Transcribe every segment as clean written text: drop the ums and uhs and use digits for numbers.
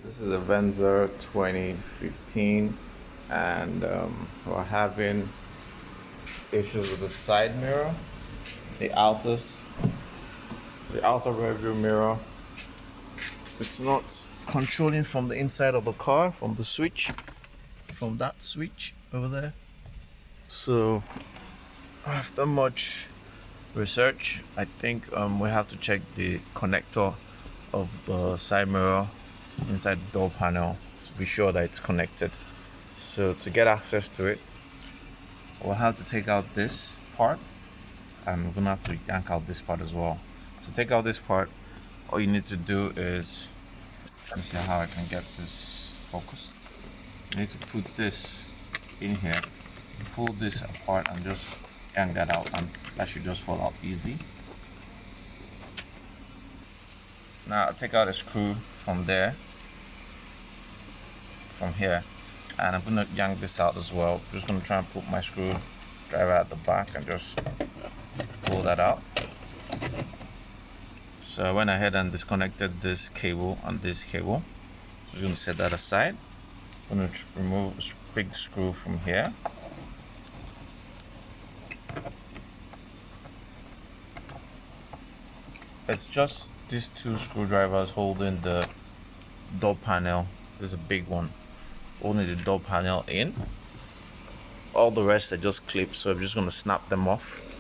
This is a Venza 2015, and we're having issues with the side mirror, the outer, the outer rear view mirror. It's not controlling from the inside of the car, from the switch, from that switch over there. So after much research, I think we have to check the connector of the side mirror inside the door panel to be sure that it's connected. So to get access to it, we'll have to take out this part, and we're gonna have to yank out this part as well. To take out this part, all you need to do is, let me see how I can get this focused. You need to put this in here, pull this apart and just yank that out, and that should just fall out easy. Now I'll take out a screw from there, from here, and I'm gonna yank this out as well. I'm just gonna try and put my screwdriver at the back and just pull that out. So I went ahead and disconnected this cable and this cable. So I'm gonna set that aside. I'm gonna remove a big screw from here. It's just these two screwdrivers holding the door panel. This is a big one, holding the door panel in. All the rest are just clips, so I'm just gonna snap them off.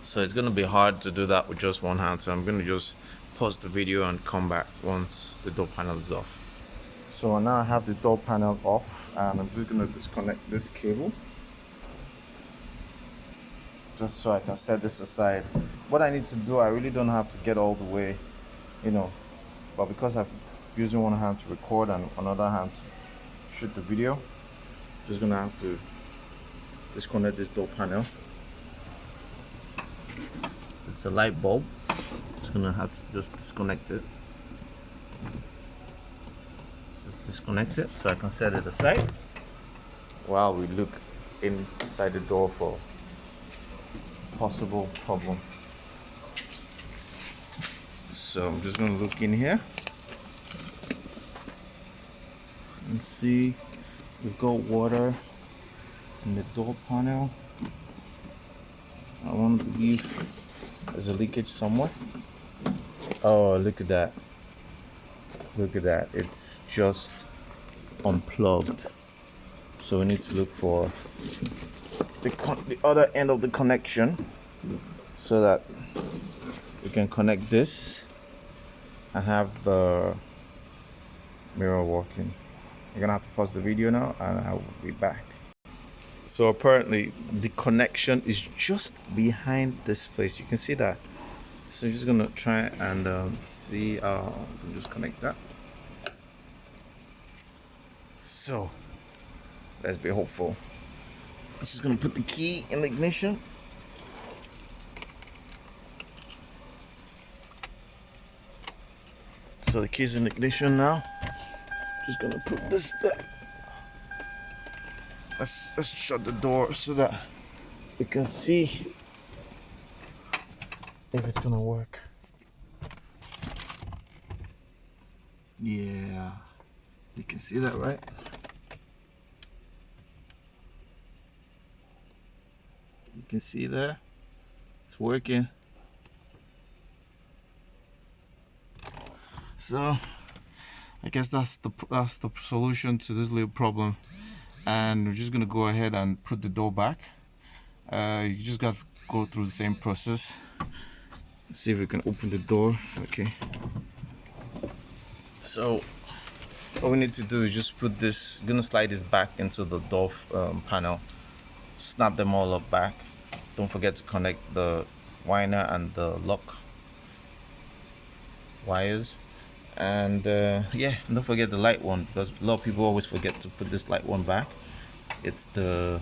So it's gonna be hard to do that with just one hand, so I'm gonna just pause the video and come back once the door panel is off. So now I have the door panel off, and I'm just gonna disconnect this cable just so I can set this aside. What I need to do, I really don't have to get all the way, but because I'm using one hand to record and another hand to shoot the video, just gonna have to disconnect this door panel. It's a light bulb. Just gonna have to just disconnect it. Just disconnect it so I can set it aside while we look inside the door for possible problem. So I'm just gonna look in here and see. We've got water in the door panel. I want to believe there's a leakage somewhere. Oh, look at that. Look at that. It's just unplugged. So we need to look for the other end of the connection so that we can connect this and have the mirror working. You're gonna have to pause the video now and I will be back. So apparently the connection is just behind this place. You can see that. So I'm just gonna try and see. Just connect that. So let's be hopeful. I'm just gonna put the key in the ignition. So the key's in the ignition now. Just gonna put this there. Let's shut the door so that we can see if it's gonna work. Yeah, you can see that, right? You can see there, it's working. So I guess that's the solution to this little problem. And we're just gonna go ahead and put the door back. You just got to go through the same process. Let's see if we can open the door. Okay. So all we need to do is just put this, gonna slide this back into the door panel, snap them all up back. Don't forget to connect the winder and the lock wires. And yeah, don't forget the light one, because a lot of people always forget to put this light one back. It's the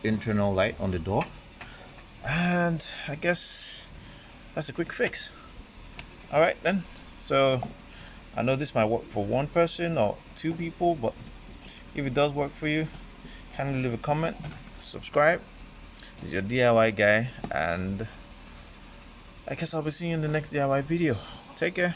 internal light on the door. And I guess that's a quick fix. All right then, so I know this might work for one person or two people, but if it does work for you, kindly leave a comment, subscribe. This is your DIY guy, and I guess I'll be seeing you in the next DIY video. Take care.